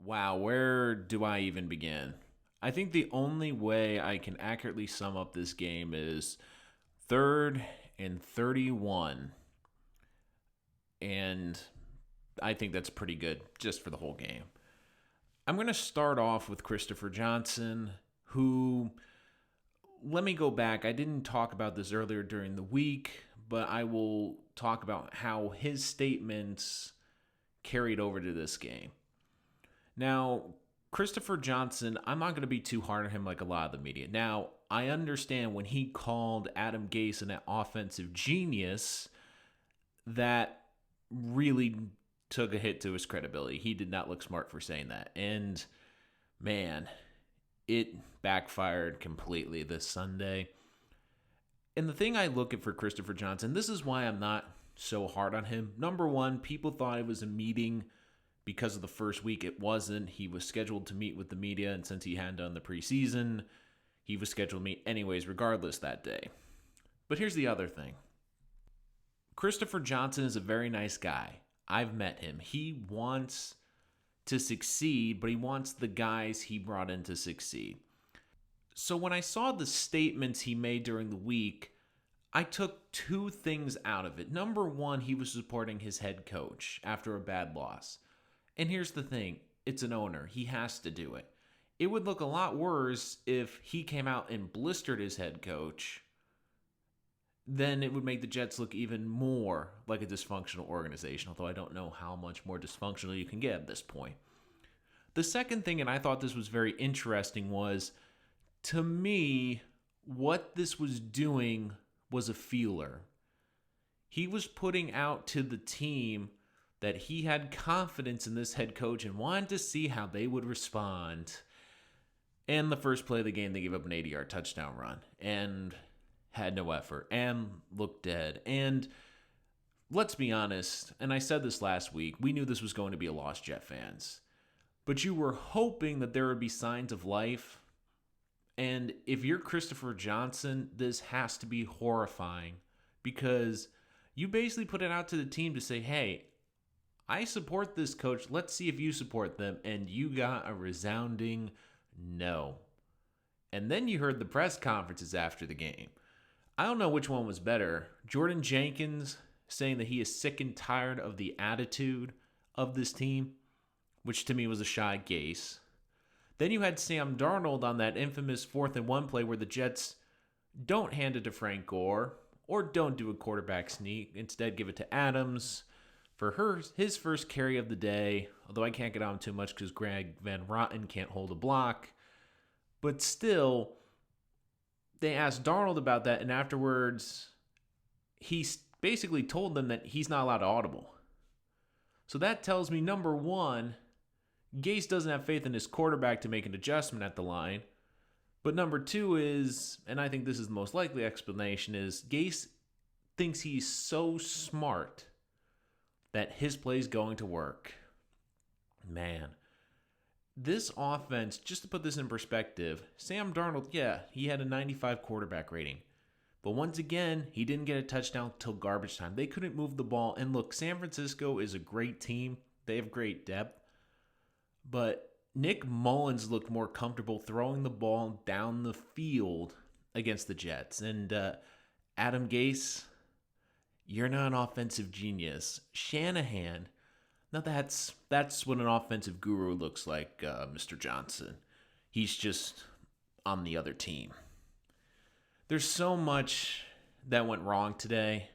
Wow, where do I even begin? I think the only way I can accurately sum up this game is 3rd and 31. And I think that's pretty good just for the whole game. I'm going to start off with Christopher Johnson, who, let me go back. I didn't talk about this earlier during the week, but I will talk about how his statements carried over to this game. Now, Christopher Johnson, I'm not going to be too hard on him like a lot of the media. Now, I understand when he called Adam Gase an offensive genius, that really took a hit to his credibility. He did not look smart for saying that. And man, it backfired completely this Sunday. And the thing I look at for Christopher Johnson, this is why I'm not so hard on him. Number one, people thought it was a meeting because of the first week. It wasn't. He was scheduled to meet with the media, and since he hadn't done the preseason, he was scheduled to meet anyways, regardless that day. But here's the other thing. Christopher Johnson is a very nice guy. I've met him. He wants to succeed, but he wants the guys he brought in to succeed. So when I saw the statements he made during the week, I took two things out of it. Number one, he was supporting his head coach after a bad loss. And here's the thing, it's an owner. He has to do it. It would look a lot worse if he came out and blistered his head coach. Then it would make the Jets look even more like a dysfunctional organization, although I don't know how much more dysfunctional you can get at this point. The second thing, and I thought this was very interesting, was, to me, what this was doing was a feeler. He was putting out to the team that he had confidence in this head coach and wanted to see how they would respond. And the first play of the game, they gave up an 80-yard touchdown run and had no effort and looked dead. And let's be honest, and I said this last week, we knew this was going to be a loss, Jet fans. But you were hoping that there would be signs of life. And if you're Christopher Johnson, this has to be horrifying, because you basically put it out to the team to say, hey, I support this coach. Let's see if you support them. And you got a resounding no. And then you heard the press conferences after the game. I don't know which one was better. Jordan Jenkins saying that he is sick and tired of the attitude of this team, which to me was a shot at Gase. Then you had Sam Darnold on that infamous 4th-and-1 play where the Jets don't hand it to Frank Gore or don't do a quarterback sneak. Instead, give it to Adams for his first carry of the day, although I can't get on him too much because Greg Van Roten can't hold a block. But still, they asked Darnold about that, and afterwards, he basically told them that he's not allowed to audible. So that tells me, number one, Gase doesn't have faith in his quarterback to make an adjustment at the line. But number two is, and I think this is the most likely explanation, is Gase thinks he's so smart that his play is going to work. Man, this offense, just to put this in perspective, Sam Darnold, yeah, he had a 95 quarterback rating. But once again, he didn't get a touchdown till garbage time. They couldn't move the ball. And look, San Francisco is a great team. They have great depth. But Nick Mullins looked more comfortable throwing the ball down the field against the Jets. And Adam Gase, you're not an offensive genius. Shanahan, now that's what an offensive guru looks like, Mr. Johnson. He's just on the other team. There's so much that went wrong today.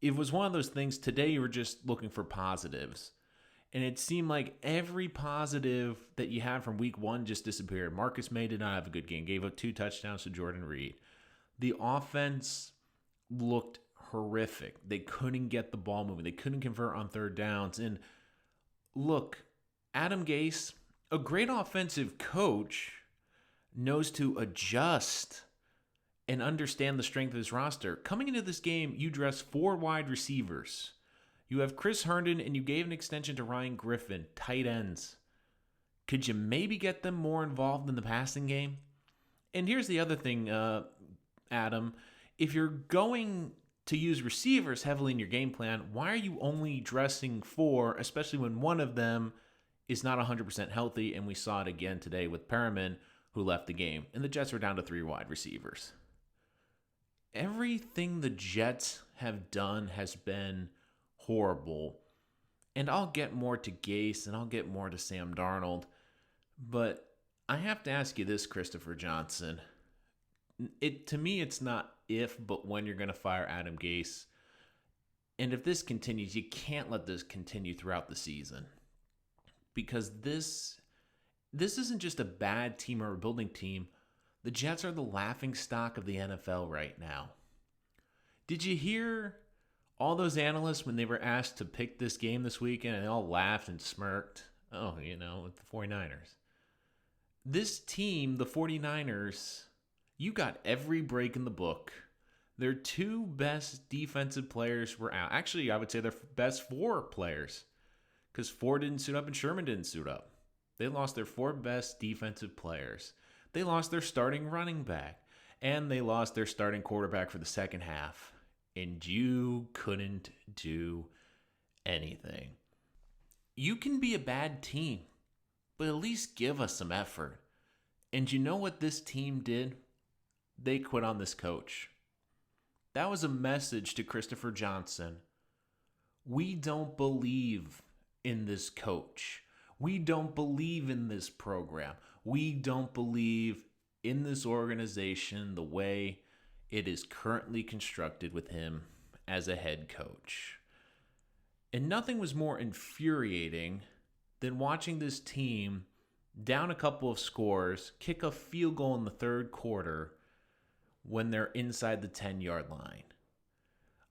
It was one of those things, today you were just looking for positives. And it seemed like every positive that you had from week one just disappeared. Marcus May did not have a good game. Gave up 2 touchdowns to Jordan Reed. The offense looked horrific. They couldn't get the ball moving. They couldn't convert on 3rd downs. And look, Adam Gase, a great offensive coach, knows to adjust and understand the strength of his roster. Coming into this game, you dress 4 wide receivers. You have Chris Herndon, and you gave an extension to Ryan Griffin, tight ends. Could you maybe get them more involved in the passing game? And here's the other thing, Adam. If you're going to use receivers heavily in your game plan, why are you only dressing 4, especially when one of them is not 100% healthy, and we saw it again today with Perriman, who left the game, and the Jets were down to 3 wide receivers. Everything the Jets have done has been horrible, and I'll get more to Gase, and I'll get more to Sam Darnold, but I have to ask you this, Christopher Johnson. To me, it's not if, but when you're going to fire Adam Gase. And if this continues, you can't let this continue throughout the season. Because this isn't just a bad team or a rebuilding team. The Jets are the laughingstock of the NFL right now. Did you hear all those analysts when they were asked to pick this game this weekend, and they all laughed and smirked? Oh, with the 49ers. This team, the 49ers, you got every break in the book. Their 2 best defensive players were out. Actually, I would say their best 4 players, because 4 didn't suit up and Sherman didn't suit up. They lost their 4 best defensive players. They lost their starting running back, and they lost their starting quarterback for the second half. And you couldn't do anything. You can be a bad team, but at least give us some effort. And you know what this team did? They quit on this coach. That was a message to Christopher Johnson. We don't believe in this coach. We don't believe in this program. We don't believe in this organization the way it is currently constructed with him as a head coach. And nothing was more infuriating than watching this team down a couple of scores, kick a field goal in the third quarter when they're inside the 10-yard line.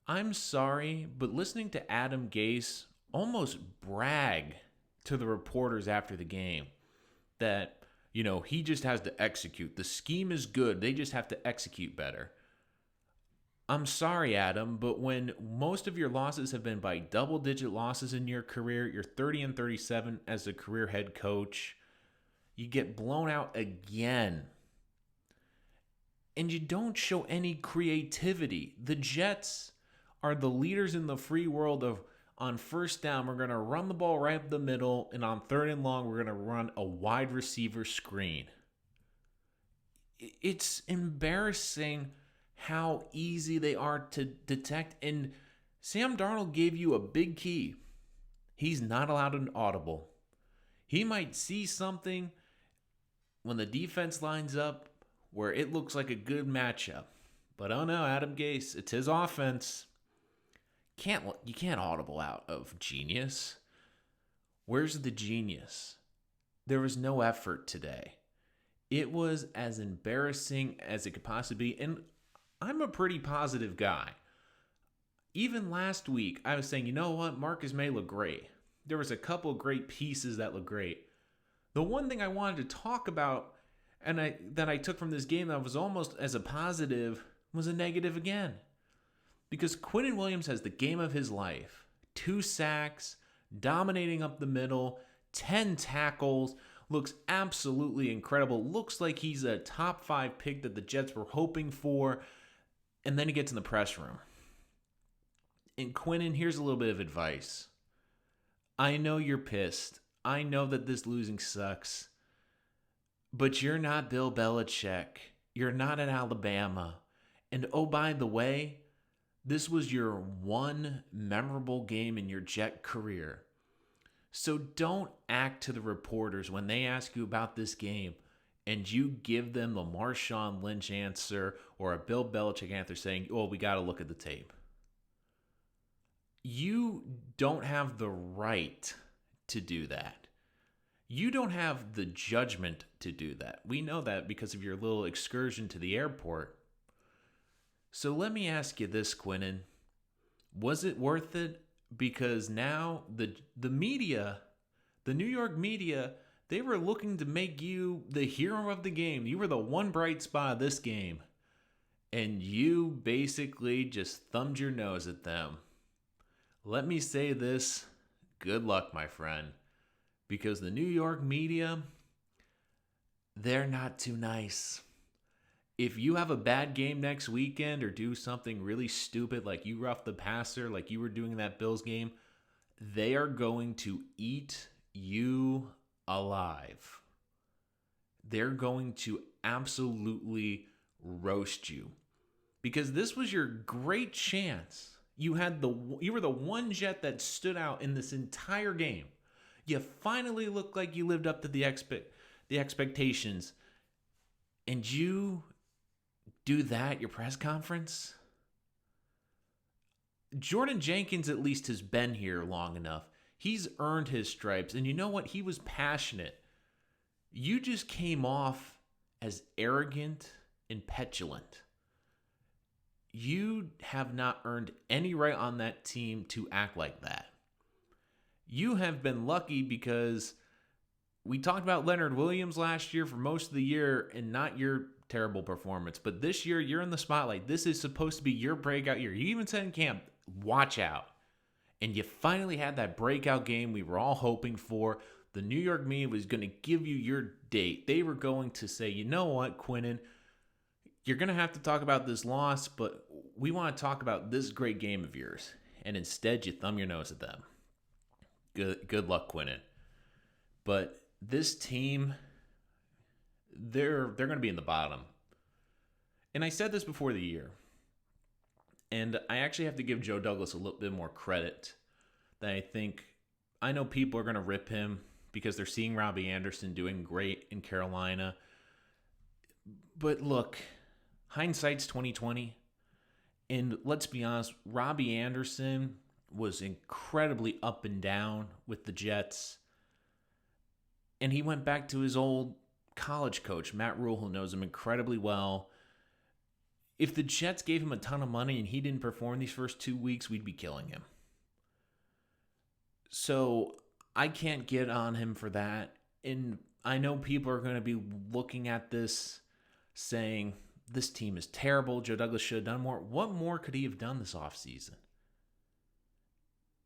I'm sorry, but listening to Adam Gase almost brag to the reporters after the game that, he just has to execute. The scheme is good. They just have to execute better. I'm sorry, Adam, but when most of your losses have been by double-digit losses in your career, you're 30-37 as a career head coach, you get blown out again. And you don't show any creativity. The Jets are the leaders in the free world of, on first down, we're going to run the ball right up the middle, and on third and long, we're going to run a wide receiver screen. It's embarrassing how easy they are to detect. And Sam Darnold gave you a big key. He's not allowed an audible. He might see something when the defense lines up where it looks like a good matchup. But oh no, Adam Gase, it's his offense. You can't audible out of genius. Where's the genius? There was no effort today. It was as embarrassing as it could possibly be. And I'm a pretty positive guy. Even last week, I was saying, you know what? Marcus may look great. There was a couple great pieces that look great. The one thing I wanted to talk about and that I took from this game that was almost as a positive was a negative again. Because Quinnen Williams has the game of his life. 2 sacks, dominating up the middle, 10 tackles, looks absolutely incredible. Looks like he's a top 5 pick that the Jets were hoping for. And then he gets in the press room. And Quinnen, here's a little bit of advice. I know you're pissed. I know that this losing sucks. But you're not Bill Belichick. You're not at Alabama. And oh, by the way, this was your one memorable game in your Jet career. So don't act to the reporters when they ask you about this game and you give them the Marshawn Lynch answer or a Bill Belichick answer saying, oh, we got to look at the tape. You don't have the right to do that. You don't have the judgment to do that. We know that because of your little excursion to the airport. So let me ask you this, Quinnen. Was it worth it? Because now the media, the New York media, they were looking to make you the hero of the game. You were the one bright spot of this game. And you basically just thumbed your nose at them. Let me say this. Good luck, my friend. Because the New York media, they're not too nice. If you have a bad game next weekend or do something really stupid like you rough the passer, like you were doing in that Bills game, they are going to eat you alive. They're going to absolutely roast you because this was your great chance. You were the one Jet that stood out in this entire game. You finally looked like you lived up to the expectations, and you do that at your press conference. Jordan Jenkins at least has been here long enough. He's earned his stripes, and you know what? He was passionate. You just came off as arrogant and petulant. You have not earned any right on that team to act like that. You have been lucky because we talked about Leonard Williams last year for most of the year and not your terrible performance. But this year, you're in the spotlight. This is supposed to be your breakout year. You even said in camp, watch out. And you finally had that breakout game we were all hoping for. The New York media was going to give you your date. They were going to say, you know what, Quinnen, you're going to have to talk about this loss, but we want to talk about this great game of yours. And instead, you thumb your nose at them. Good luck, Quinnen. But this team, they're going to be in the bottom. And I said this before the year. And I actually have to give Joe Douglas a little bit more credit that I know people are going to rip him because they're seeing Robbie Anderson doing great in Carolina. But look, hindsight's 2020. And let's be honest, Robbie Anderson was incredibly up and down with the Jets. And he went back to his old college coach, Matt Rule, who knows him incredibly well. If the Jets gave him a ton of money and he didn't perform these first 2 weeks, we'd be killing him. So I can't get on him for that. And I know people are going to be looking at this saying, this team is terrible. Joe Douglas should have done more. What more could he have done this offseason?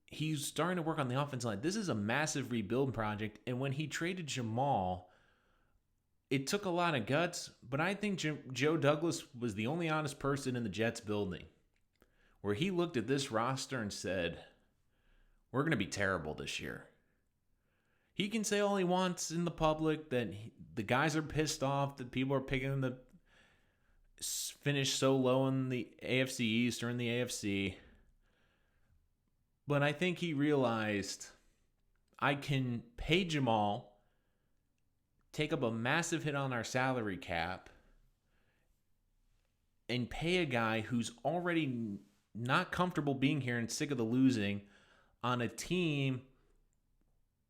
He's starting to work on the offensive line. This is a massive rebuild project. And when he traded Jamal, it took a lot of guts, but I think Joe Douglas was the only honest person in the Jets building where he looked at this roster and said, we're going to be terrible this year. He can say all he wants in the public that the guys are pissed off, that people are picking him to finish so low in the AFC East or in the AFC. But I think he realized I can pay Jamal, take up a massive hit on our salary cap, and pay a guy who's already not comfortable being here and sick of the losing on a team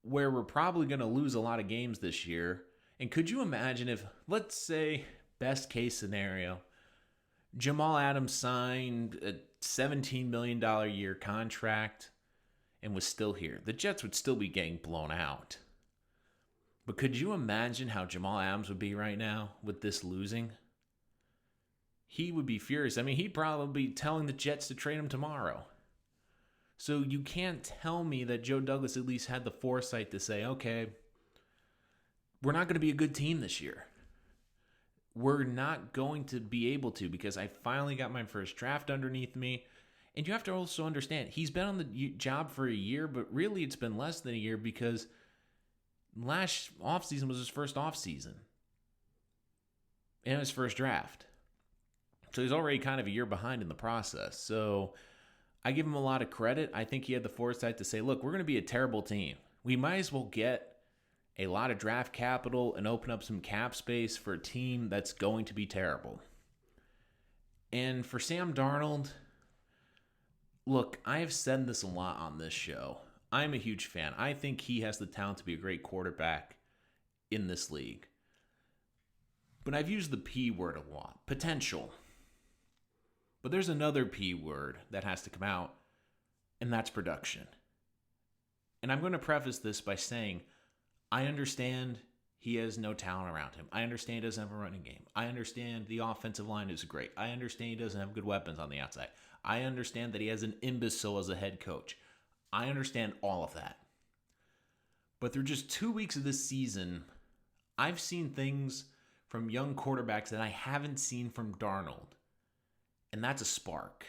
where we're probably going to lose a lot of games this year. And could you imagine if, let's say, best case scenario, Jamal Adams signed a $17 million a year contract and was still here? The Jets would still be getting blown out. But could you imagine how Jamal Adams would be right now with this losing? He would be furious. I mean, he'd probably be telling the Jets to trade him tomorrow. So you can't tell me that Joe Douglas at least had the foresight to say, okay, we're not going to be a good team this year. We're not going to be able to because I finally got my first draft underneath me. And you have to also understand, he's been on the job for a year, but really it's been less than a year because last offseason was his first offseason and his first draft. So he's already kind of a year behind in the process. So I give him a lot of credit. I think he had the foresight to say, look, we're going to be a terrible team. We might as well get a lot of draft capital and open up some cap space for a team that's going to be terrible. And for Sam Darnold, look, I have said this a lot on this show. I'm a huge fan. I think he has the talent to be a great quarterback in this league. But I've used the P word a lot, potential. But there's another P word that has to come out, and that's production. And I'm going to preface this by saying, I understand he has no talent around him. I understand he doesn't have a running game. I understand the offensive line is great. I understand he doesn't have good weapons on the outside. I understand that he has an imbecile as a head coach. I understand all of that. But through just 2 weeks of this season, I've seen things from young quarterbacks that I haven't seen from Darnold. And that's a spark.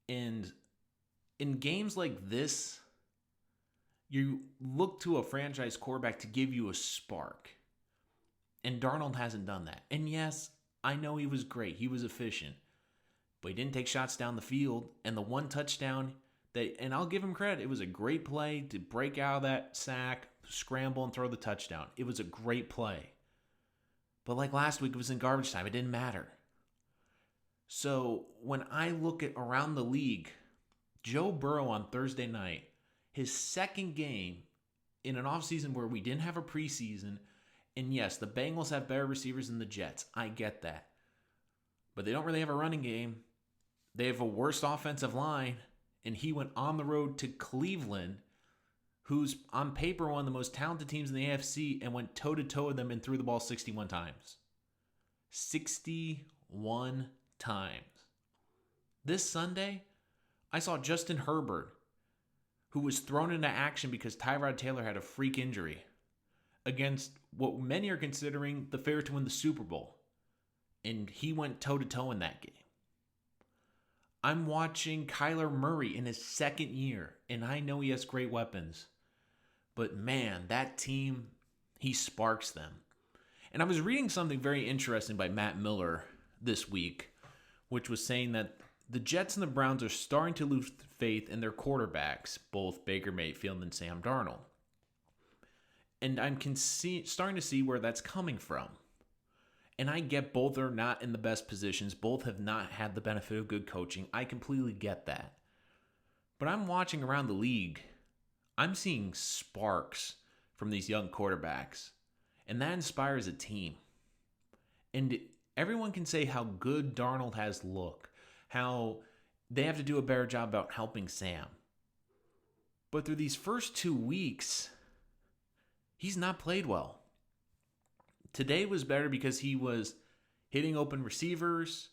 And in games like this, You look to a franchise quarterback to give you a spark. And Darnold hasn't done that. And yes, I know he was great. He was efficient. But he didn't take shots down the field. And the one touchdown, and I'll give him credit, it was a great play to break out of that sack, scramble, and throw the touchdown. It was a great play. But like last week, it was in garbage time. It didn't matter. So when I look at around the league, Joe Burrow on Thursday night, his second game in an offseason where we didn't have a preseason, and yes, the Bengals have better receivers than the Jets. I get that. But they don't really have a running game. They have a worse offensive line, and he went on the road to Cleveland, who's on paper one of the most talented teams in the AFC, and went toe-to-toe with them and threw the ball 61 times. 61 times. This Sunday, I saw Justin Herbert, who was thrown into action because Tyrod Taylor had a freak injury, against what many are considering the favorite to win the Super Bowl. And he went toe-to-toe in that game. I'm watching Kyler Murray in his second year, and I know he has great weapons. But man, that team, he sparks them. And I was reading something very interesting by Matt Miller this week, which was saying that the Jets and the Browns are starting to lose faith in their quarterbacks, both Baker Mayfield and Sam Darnold. And I'm starting to see where that's coming from. And I get both are not in the best positions. Both have not had the benefit of good coaching. I completely get that. But I'm watching around the league. I'm seeing sparks from these young quarterbacks. And that inspires a team. And everyone can say how good Darnold has looked. How they have to do a better job about helping Sam. But through these first 2 weeks, he's not played well. Today was better because he was hitting open receivers.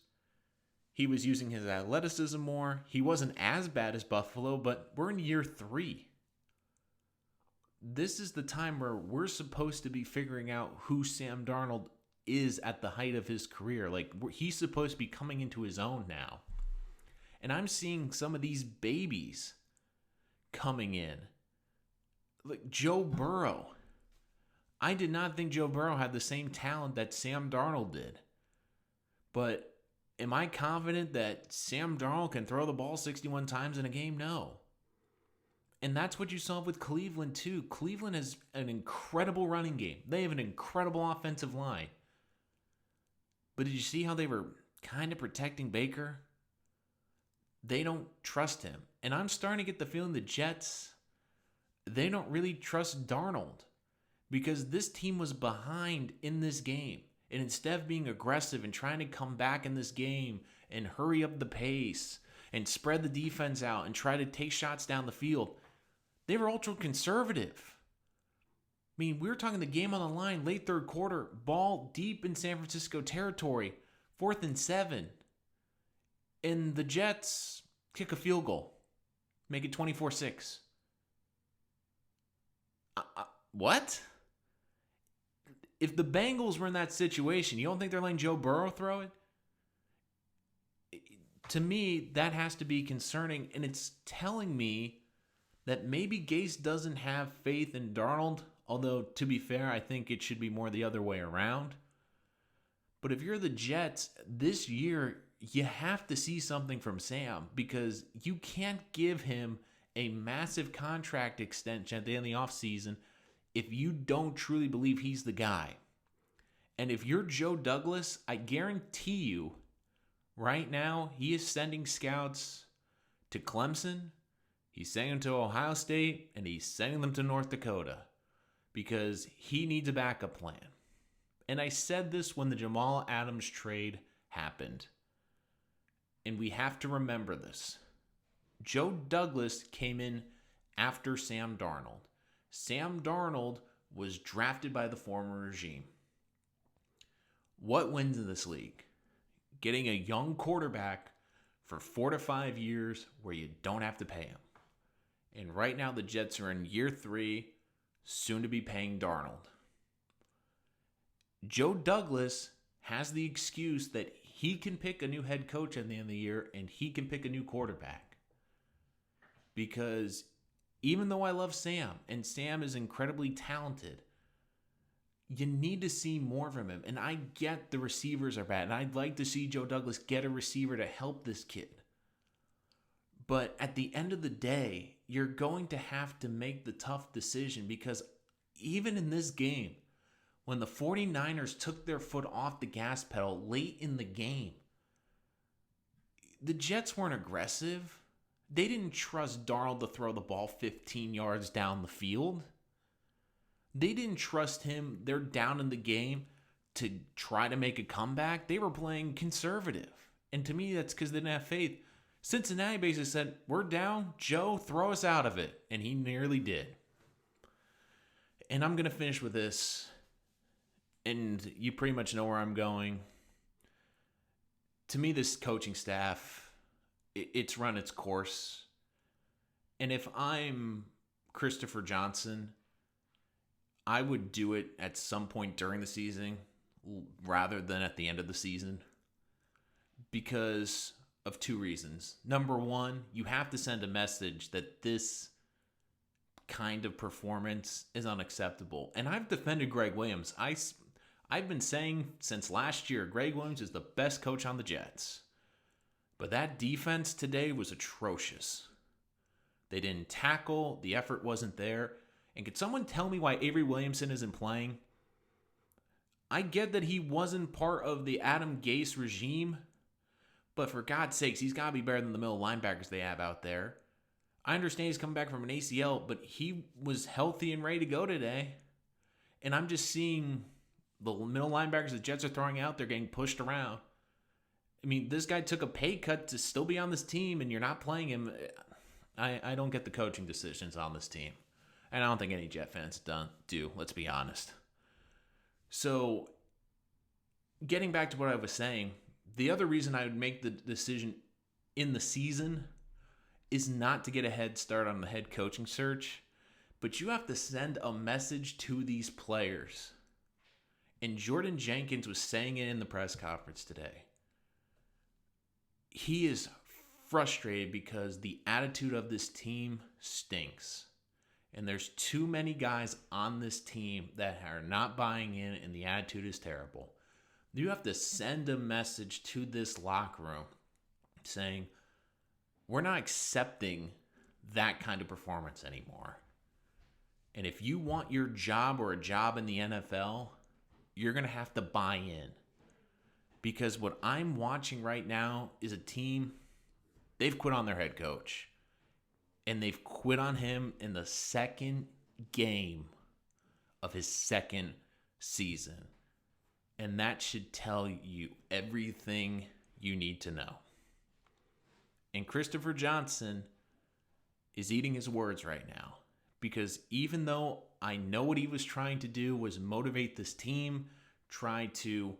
He was using his athleticism more. He wasn't as bad as Buffalo, but we're in year 3. This is the time where we're supposed to be figuring out who Sam Darnold is at the height of his career. Like, he's supposed to be coming into his own now. And I'm seeing some of these babies coming in. Like Joe Burrow. I did not think Joe Burrow had the same talent that Sam Darnold did. But am I confident that Sam Darnold can throw the ball 61 times in a game? No. And that's what you saw with Cleveland too. Cleveland has an incredible running game. They have an incredible offensive line. But did you see how they were kind of protecting Baker? They don't trust him. And I'm starting to get the feeling the Jets, they don't really trust Darnold. Because this team was behind in this game. And instead of being aggressive and trying to come back in this game and hurry up the pace and spread the defense out and try to take shots down the field, they were ultra conservative. I mean, we were talking the game on the line, late third quarter, ball deep in San Francisco territory, 4th and 7. And the Jets kick a field goal, make it 24-6. What? If the Bengals were in that situation, you don't think they're letting Joe Burrow throw it? To me, that has to be concerning, and it's telling me that maybe Gase doesn't have faith in Darnold, although, to be fair, I think it should be more the other way around. But if you're the Jets, this year, you have to see something from Sam, because you can't give him a massive contract extension at the end of the offseason if you don't truly believe he's the guy. And if you're Joe Douglas, I guarantee you, right now, he is sending scouts to Clemson, he's sending them to Ohio State, and he's sending them to North Dakota because he needs a backup plan. And I said this when the Jamal Adams trade happened. And we have to remember this. Joe Douglas came in after Sam Darnold. Sam Darnold was drafted by the former regime. What wins in this league? Getting a young quarterback for 4 to 5 years where you don't have to pay him. And right now the Jets are in year 3, soon to be paying Darnold. Joe Douglas has the excuse that he can pick a new head coach at the end of the year and he can pick a new quarterback. Because Even though I love Sam, and Sam is incredibly talented, you need to see more from him. And I get the receivers are bad, and I'd like to see Joe Douglas get a receiver to help this kid. But at the end of the day, you're going to have to make the tough decision, because even in this game, when the 49ers took their foot off the gas pedal late in the game, the Jets weren't aggressive. They didn't trust Darnold to throw the ball 15 yards down the field. They didn't trust him. They're down in the game to try to make a comeback. They were playing conservative. And to me, that's because they didn't have faith. Cincinnati basically said, we're down. Joe, throw us out of it. And he nearly did. And I'm going to finish with this. And you pretty much know where I'm going. To me, this coaching staff, it's run its course. And if I'm Christopher Johnson, I would do it at some point during the season rather than at the end of the season, because of two reasons. Number one, you have to send a message that this kind of performance is unacceptable. And I've defended Greg Williams. I've been saying since last year, Greg Williams is the best coach on the Jets. But that defense today was atrocious. They didn't tackle. The effort wasn't there. And could someone tell me why Avery Williamson isn't playing? I get that he wasn't part of the Adam Gase regime, but for God's sakes, he's got to be better than the middle linebackers they have out there. I understand he's coming back from an ACL, but he was healthy and ready to go today. And I'm just seeing the middle linebackers the Jets are throwing out, they're getting pushed around. I mean, this guy took a pay cut to still be on this team, and you're not playing him. I don't get the coaching decisions on this team. And I don't think any Jet fans do, let's be honest. So, getting back to what I was saying, the other reason I would make the decision in the season is not to get a head start on the head coaching search, but you have to send a message to these players. And Jordan Jenkins was saying it in the press conference today. He is frustrated because the attitude of this team stinks. And there's too many guys on this team that are not buying in, and the attitude is terrible. You have to send a message to this locker room saying, we're not accepting that kind of performance anymore. And if you want your job or a job in the NFL, you're going to have to buy in. Because what I'm watching right now is a team, they've quit on their head coach. And they've quit on him in the second game of his second season. And that should tell you everything you need to know. And Christopher Johnson is eating his words right now. Because even though I know what he was trying to do was motivate this team, try to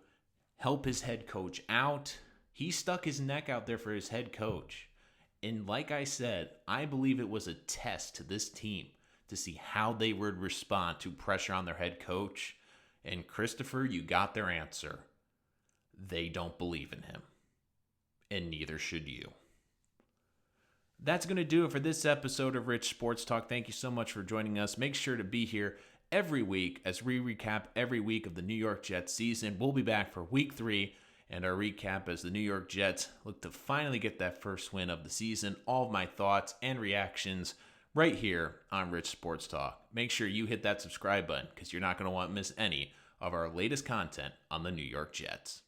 help his head coach out, he stuck his neck out there for his head coach. And like I said, I believe it was a test to this team to see how they would respond to pressure on their head coach. And Christopher, you got their answer. They don't believe in him. And neither should you. That's going to do it for this episode of Rich Sports Talk. Thank you so much for joining us. Make sure to be here every week as we recap every week of the New York Jets season. We'll be back for week 3 and our recap as the New York Jets look to finally get that first win of the season. All of my thoughts and reactions right here on Rich Sports Talk. Make sure you hit that subscribe button because you're not going to want to miss any of our latest content on the New York Jets.